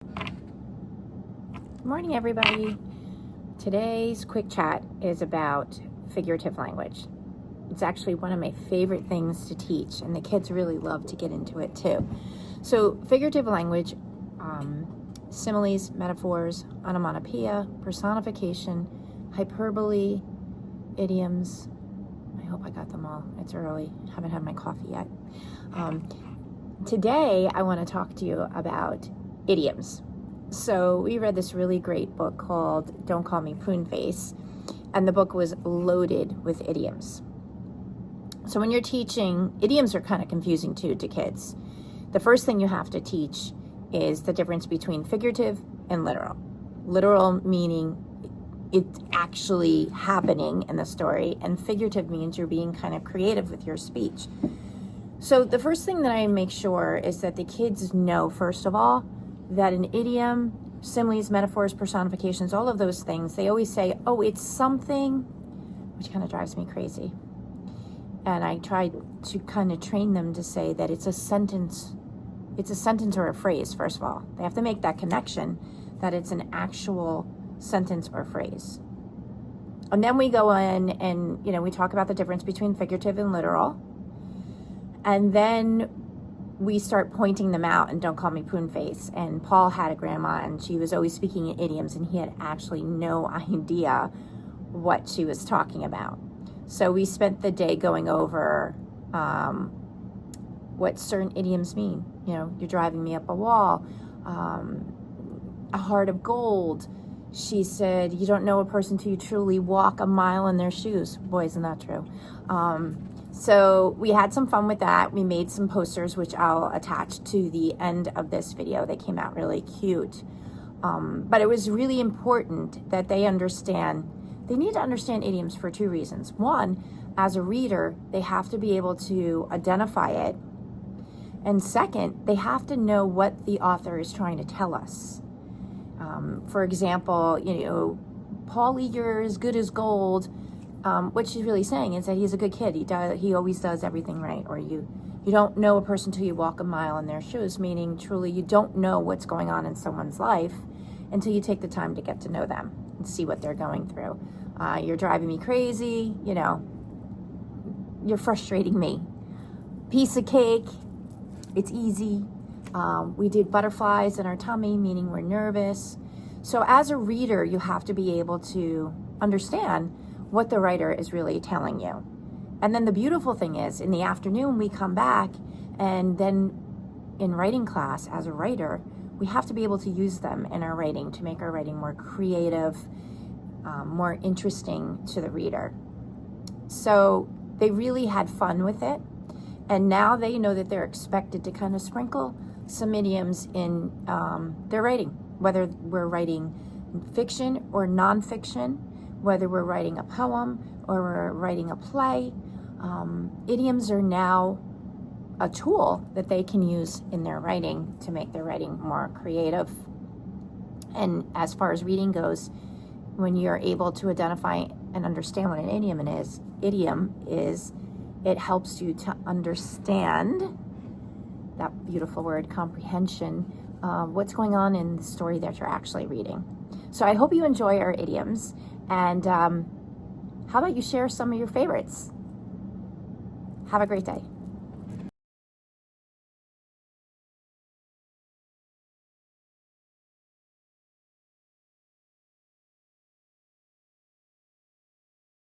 Good morning, everybody. Today's quick chat is about figurative language. It's actually one of my favorite things to teach, and the kids really love to get into it too. So figurative language, similes, metaphors, onomatopoeia, personification, hyperbole, idioms. I hope I got them all. It's early. Haven't had my coffee yet. Today, I want to talk to you about idioms. So we read this really great book called Don't Call Me Pruneface, and the book was loaded with idioms. So when you're teaching, idioms are kind of confusing too to kids. The first thing you have to teach is the difference between figurative and literal. Literal meaning it's actually happening in the story, and figurative means you're being kind of creative with your speech. So the first thing that I make sure is that the kids know, first of all, that an idiom, similes, metaphors, personifications, all of those things, they always say, oh, it's something, which kind of drives me crazy. And I try to kind of train them to say that it's a sentence or a phrase, first of all. They have to make that connection that it's an actual sentence or phrase. And then we go in and, we talk about the difference between figurative and literal. And then we start pointing them out, and Don't Call Me Pruneface. And Paul had a grandma, and she was always speaking in idioms, and he had actually no idea what she was talking about. So we spent the day going over what certain idioms mean. You're driving me up a wall, a heart of gold. She said, you don't know a person till you truly walk a mile in their shoes. Boy, isn't that true? So we had some fun with that. We made some posters, which I'll attach to the end of this video. They came out really cute. But it was really important that they understand. They need to understand idioms for two reasons. One, as a reader, they have to be able to identify it. And second, they have to know what the author is trying to tell us. For example, Paul Eager is good as gold. What she's really saying is that he's a good kid. He always does everything right. Or you don't know a person till you walk a mile in their shoes, meaning truly you don't know what's going on in someone's life until you take the time to get to know them and see what they're going through. You're driving me crazy, you're frustrating me. Piece of cake, it's easy. We did butterflies in our tummy, meaning we're nervous. So as a reader, you have to be able to understand what the writer is really telling you. And then the beautiful thing is, in the afternoon, we come back, and then in writing class, as a writer, we have to be able to use them in our writing to make our writing more creative, more interesting to the reader. So they really had fun with it. And now they know that they're expected to kind of sprinkle some idioms in their writing, whether we're writing fiction or nonfiction, whether we're writing a poem or we're writing a play. Idioms are now a tool that they can use in their writing to make their writing more creative. And as far as reading goes, when you're able to identify and understand what an idiom is, it helps you to understand that beautiful word, comprehension, what's going on in the story that you're actually reading. So I hope you enjoy our idioms. And how about you share some of your favorites? Have a great day.